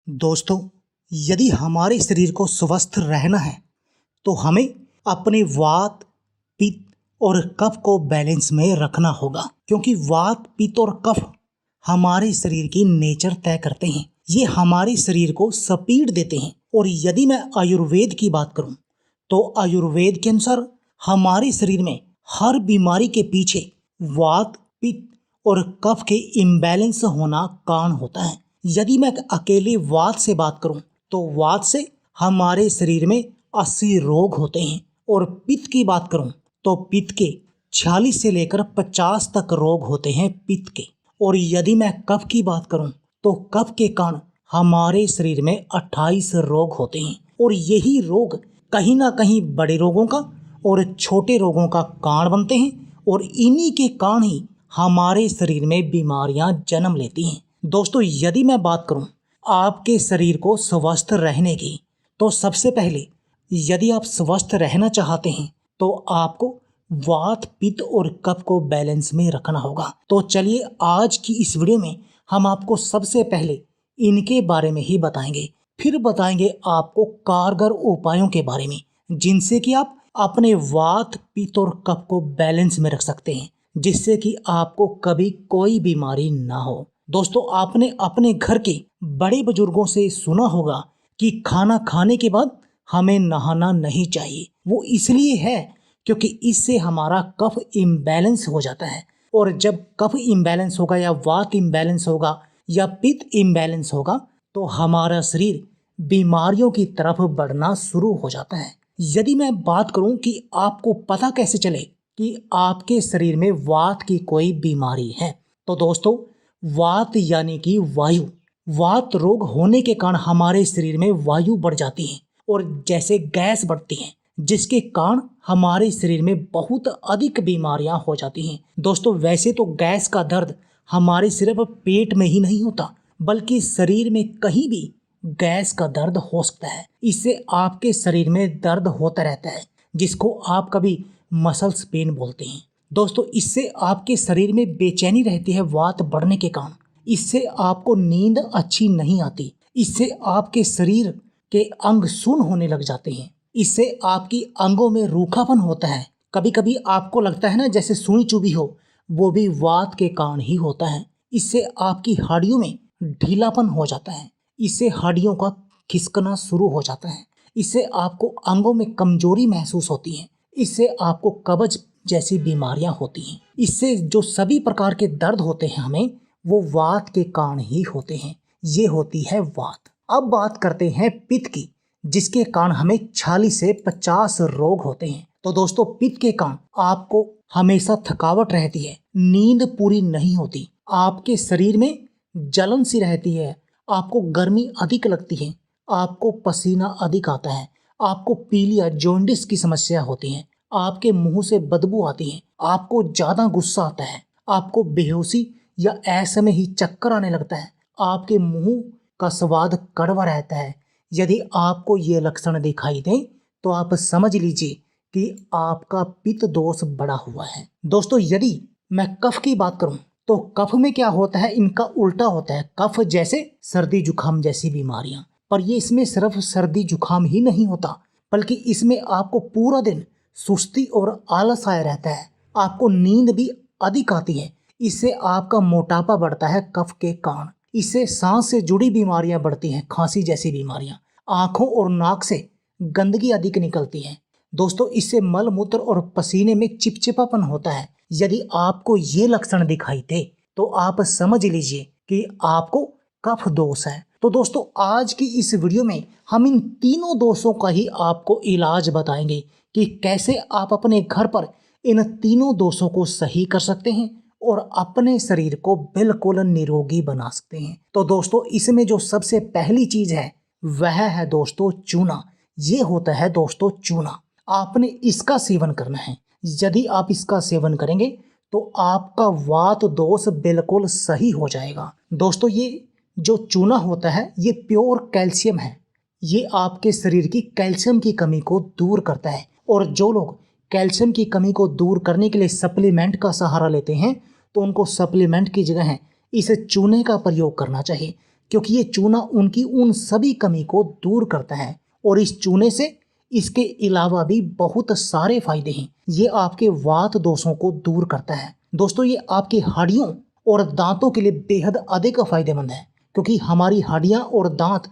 दोस्तों, यदि हमारे शरीर को स्वस्थ रहना है तो हमें अपने वात, पित्त और कफ को बैलेंस में रखना होगा, क्योंकि वात, पित्त और कफ हमारे शरीर की नेचर तय करते हैं। ये हमारे शरीर को स्पीड देते हैं। और यदि मैं आयुर्वेद की बात करूं तो आयुर्वेद के अनुसार हमारे शरीर में हर बीमारी के पीछे वात, पित्त और कफ के इम्बैलेंस होना कारण होता है। यदि मैं अकेले वात से बात करूं तो वात से हमारे शरीर में 80 रोग होते हैं, और पित्त की बात करूं तो पित्त के 46 से लेकर 50 तक रोग होते हैं पित्त के। और यदि मैं कफ की बात करूं तो कफ के कारण हमारे शरीर में 28 रोग होते हैं, और यही रोग कहीं ना कहीं बड़े रोगों का और छोटे रोगों का कारण बनते हैं, और इन्हीं के कारण ही हमारे शरीर में बीमारियां जन्म लेती हैं। दोस्तों, यदि मैं बात करूं आपके शरीर को स्वस्थ रहने की, तो सबसे पहले यदि आप स्वस्थ रहना चाहते हैं तो आपको वात, पित्त और कफ को बैलेंस में रखना होगा। तो चलिए, आज की इस वीडियो में हम आपको सबसे पहले इनके बारे में ही बताएंगे, फिर बताएंगे आपको कारगर उपायों के बारे में, जिनसे कि आप अपने वात, पित्त और कफ को बैलेंस में रख सकते हैं, जिससे कि आपको कभी कोई बीमारी ना हो। दोस्तों, आपने अपने घर के बड़े बुजुर्गों से सुना होगा कि खाना खाने के बाद हमें नहाना नहीं चाहिए। वो इसलिए है क्योंकि इससे हमारा कफ इम्बैलेंस हो जाता है, और जब कफ इम्बैलेंस होगा या वात इम्बैलेंस होगा या पित्त इम्बैलेंस होगा तो हमारा शरीर बीमारियों की तरफ बढ़ना शुरू हो जाता है। यदि मैं बात करूं कि आपको पता कैसे चले कि आपके शरीर में वात की कोई बीमारी है, तो दोस्तों, वात यानी कि वायु, वात रोग होने के कारण हमारे शरीर में वायु बढ़ जाती है और जैसे गैस बढ़ती है, जिसके कारण हमारे शरीर में बहुत अधिक बीमारियां हो जाती हैं। दोस्तों, वैसे तो गैस का दर्द हमारे सिर्फ पेट में ही नहीं होता, बल्कि शरीर में कहीं भी गैस का दर्द हो सकता है। इससे आपके शरीर में दर्द होता रहता है, जिसको आप कभी मसल्स पेन बोलते हैं। दोस्तों, इससे आपके शरीर में बेचैनी रहती है वात बढ़ने के कारण। इससे आपको नींद अच्छी नहीं आती। इससे आपके शरीर के अंग सुन्न होने लग जाते हैं। इससे आपकी अंगों में रूखापन होता है। कभी कभी आपको लगता है ना जैसे सुई चुभी हो, वो भी वात के कारण ही होता है। इससे आपकी हड्डियों में ढीलापन हो जाता है। इससे हड्डियों का खिसकना शुरू हो जाता है। इससे आपको अंगों में कमजोरी महसूस होती है। इससे आपको कब्ज जैसी बीमारियां होती हैं। इससे जो सभी प्रकार के दर्द होते हैं हमें, वो वात के कारण ही होते हैं। ये होती है वात। अब बात करते हैं पित्त की, जिसके कारण हमें 40 से 50 रोग होते हैं। तो दोस्तों, पित्त के कारण आपको हमेशा थकावट रहती है, नींद पूरी नहीं होती, आपके शरीर में जलन सी रहती है, आपको गर्मी अधिक लगती है, आपको पसीना अधिक आता है, आपको पीलिया, जॉन्डिस की समस्या होती है, आपके मुंह से बदबू आती है, आपको ज्यादा गुस्सा आता है, आपको बेहोशी या ऐसे में ही चक्कर आने लगता है, आपके मुंह का स्वाद कड़वा रहता है। यदि आपको ये लक्षण दिखाई दे तो आप समझ लीजिए कि आपका पित्त दोष बढ़ा हुआ है। दोस्तों, यदि मैं कफ की बात करूं तो कफ में क्या होता है, इनका उल्टा होता है। कफ जैसे सर्दी जुकाम जैसी बीमारियां, पर ये इसमें सिर्फ सर्दी जुकाम ही नहीं होता, बल्कि इसमें आपको पूरा दिन सुस्ती और आलस आया रहता है, आपको नींद भी अधिक आती है। इससे आपका मोटापा बढ़ता है कफ के कारण। इससे सांस से जुड़ी बीमारियां बढ़ती हैं, खांसी जैसी बीमारियां। आंखों और नाक से गंदगी अधिक निकलती है। दोस्तों, इससे मल मूत्र और पसीने में चिपचिपापन होता है। यदि आपको ये लक्षण दिखाई दे तो आप समझ लीजिए कि आपको कफ दोष है। तो दोस्तों, आज की इस वीडियो में हम इन तीनों दोषों का ही आपको इलाज बताएंगे कि कैसे आप अपने घर पर इन तीनों दोषों को सही कर सकते हैं और अपने शरीर को बिल्कुल निरोगी बना सकते हैं। तो दोस्तों, इसमें जो सबसे पहली चीज है वह है दोस्तों चूना। ये होता है दोस्तों चूना। आपने इसका सेवन करना है। यदि आप इसका सेवन करेंगे तो आपका वात दोष बिल्कुल सही हो जाएगा। दोस्तों, ये जो चूना होता है ये प्योर कैल्शियम है। ये आपके शरीर की कैल्शियम की कमी को दूर करता है, और जो लोग कैल्शियम की कमी को दूर करने के लिए सप्लीमेंट का सहारा लेते हैं तो उनको सप्लीमेंट की जगह इस चूने का प्रयोग करना चाहिए। क्योंकि ये चूना उनकी उन सभी कमी को दूर करता है। और इस चूने से इसके अलावा भी बहुत सारे फायदे हैं। ये आपके वात दोषों को दूर करता है। दोस्तों ये आपकी हड्डियों और दांतों के लिए बेहद अधिक फायदेमंद है, क्योंकि हमारी हड्डियां और दांत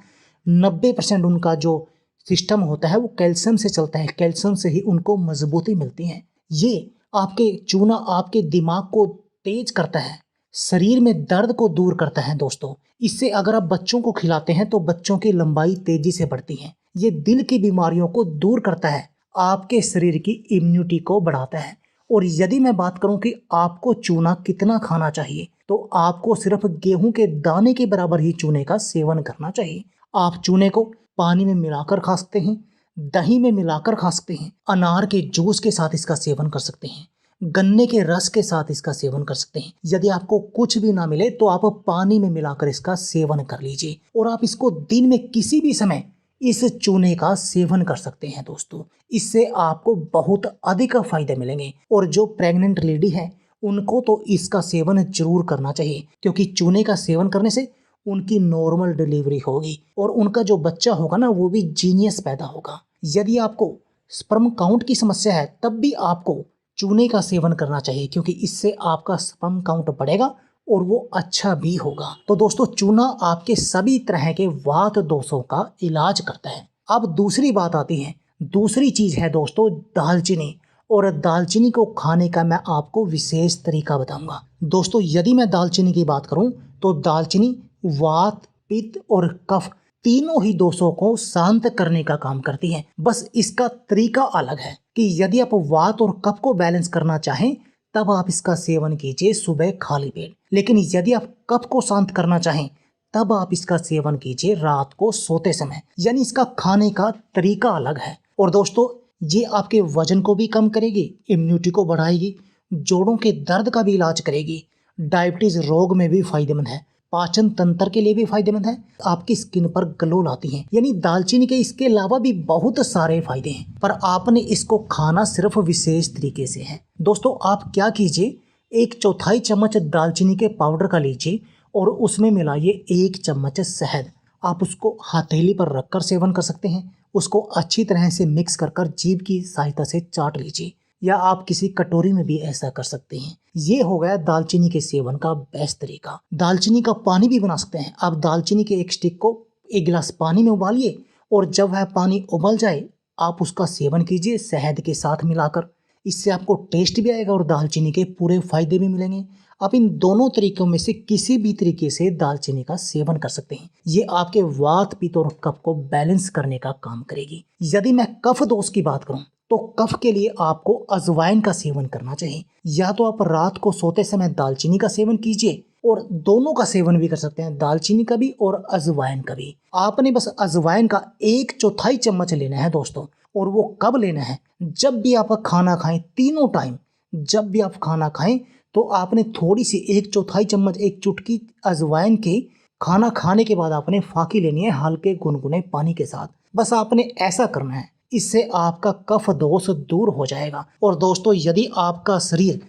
90% उनका जो सिस्टम होता है वो कैल्शियम से चलता है। कैल्शियम से ही उनको मजबूती मिलती है। ये आपके चूना आपके दिमाग को तेज करता है, शरीर में दर्द को दूर करता है। दोस्तों इससे अगर आप बच्चों को खिलाते हैं तो बच्चों की लंबाई तेजी से बढ़ती है। ये दिल की बीमारियों को दूर करता है, आपके शरीर की इम्यूनिटी को बढ़ाता है। और यदि मैं बात करूं कि आपको चूना कितना खाना चाहिए, तो आपको सिर्फ गेहूं के दाने के बराबर ही चूने का सेवन करना चाहिए। आप चूने को पानी में मिलाकर खा सकते हैं, दही में मिलाकर खा सकते हैं, अनार के जूस के साथ इसका सेवन कर सकते हैं, गन्ने के रस के साथ इसका सेवन कर सकते हैं। यदि आपको कुछ भी ना मिले तो आप पानी में मिलाकर इसका सेवन कर लीजिए। और आप इसको दिन में किसी भी समय इस चूने का सेवन कर सकते हैं। दोस्तों इससे आपको बहुत अधिक फायदे मिलेंगे। और जो प्रेग्नेंट लेडी है उनको तो इसका सेवन जरूर करना चाहिए, क्योंकि चूने का सेवन करने से उनकी नॉर्मल डिलीवरी होगी और उनका जो बच्चा होगा ना वो भी जीनियस पैदा होगा। यदि आपको स्पर्म काउंट की समस्या है तब भी आपको चूने का सेवन करना चाहिए, क्योंकि इससे आपका स्पर्म काउंट बढ़ेगा और वो अच्छा भी होगा। तो दोस्तों चूना आपके सभी तरह के वात दोषों का इलाज करता है। अब दूसरी बात आती है, दूसरी चीज है दोस्तों दालचीनी। और दालचीनी को खाने का मैं आपको विशेष तरीका बताऊंगा। दोस्तों यदि मैं दालचीनी की बात करूं तो दालचीनी वात, पित्त और कफ तीनों ही दोषों को शांत करने का काम करती है। बस इसका तरीका अलग है कि यदि आप वात और कफ को बैलेंस करना चाहें तब आप इसका सेवन कीजिए सुबह खाली पेट, लेकिन यदि आप कफ को शांत करना चाहें तब आप इसका सेवन कीजिए रात को सोते समय। यानी इसका खाने का तरीका अलग है। और दोस्तों ये आपके वजन को भी कम करेगी, इम्यूनिटी को बढ़ाएगी, जोड़ों के दर्द का भी इलाज करेगी, डायबिटीज रोग में भी फायदेमंद है, पाचन तंत्र के लिए भी फायदेमंद है, आपकी स्किन पर ग्लो लाती है। यानी दालचीनी के इसके अलावा भी बहुत सारे फायदे हैं, पर आपने इसको खाना सिर्फ विशेष तरीके से है। दोस्तों आप क्या कीजिए, 1/4 चम्मच दालचीनी के पाउडर का लीजिए और उसमें मिलाइए 1 चम्मच शहद। आप उसको हथेली पर रखकर सेवन कर सकते हैं। उसको अच्छी तरह से मिक्स कर जीभ की सहायता से चाट लीजिए, या आप किसी कटोरी में भी ऐसा कर सकते हैं। ये हो गया दालचीनी के सेवन का बेस्ट तरीका। दालचीनी का पानी भी बना सकते हैं। आप दालचीनी के एक स्टिक को 1 गिलास पानी में उबालिए और जब वह पानी उबल जाए आप उसका सेवन कीजिए शहद के साथ मिलाकर। इससे आपको टेस्ट भी आएगा और दालचीनी के पूरे फायदे भी मिलेंगे। आप इन दोनों तरीकों में से किसी भी तरीके से दालचीनी का सेवन कर सकते हैं। ये आपके वात, पित्त और कफ को बैलेंस करने का काम करेगी। यदि मैं कफ दोष की बात करूं तो कफ के लिए आपको अजवाइन का सेवन करना चाहिए। या तो आप रात को सोते समय दालचीनी का सेवन कीजिए, और दोनों का सेवन भी कर सकते हैं, दालचीनी का भी और अजवाइन का भी। आपने बस अजवाइन का 1/4 चम्मच लेना है दोस्तों। और वो कब लेना है, जब भी आप खाना खाएं, तीनों टाइम जब भी आप खाना खाएं तो आपने थोड़ी सी 1/4 चम्मच, 1 चुटकी अजवाइन के खाना खाने के बाद आपने फाकी लेनी है हल्के गुनगुने पानी के साथ। बस आपने ऐसा करना है, इससे आपका कफ दोष दूर हो जाएगा। और दोस्तों यदि आपका शरीर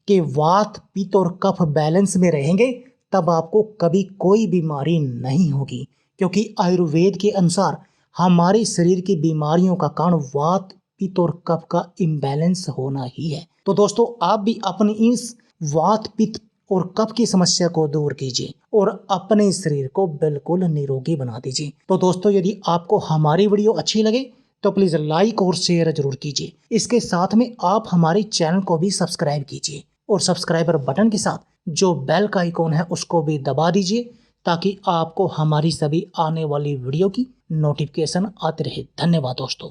के वात, पित्त और कफ बैलेंस में रहेंगे तब आपको कभी कोई बीमारी नहीं होगी, क्योंकि आयुर्वेद के अनुसार हमारे शरीर की बीमारियों का कारण वात, पित्त और कफ का इम्बैलेंस होना ही है। तो दोस्तों आप भी अपनी इस वात, पित्त और कफ की समस्या को दूर कीजिए और अपने शरीर को बिल्कुल निरोगी बना दीजिए। तो दोस्तों यदि आपको हमारी वीडियो अच्छी लगे तो प्लीज़ लाइक और शेयर जरूर कीजिए। इसके साथ में आप हमारे चैनल को भी सब्सक्राइब कीजिए और सब्सक्राइबर बटन के साथ जो बेल का आइकॉन है उसको भी दबा दीजिए, ताकि आपको हमारी सभी आने वाली वीडियो की नोटिफिकेशन आती रहे। धन्यवाद दोस्तों।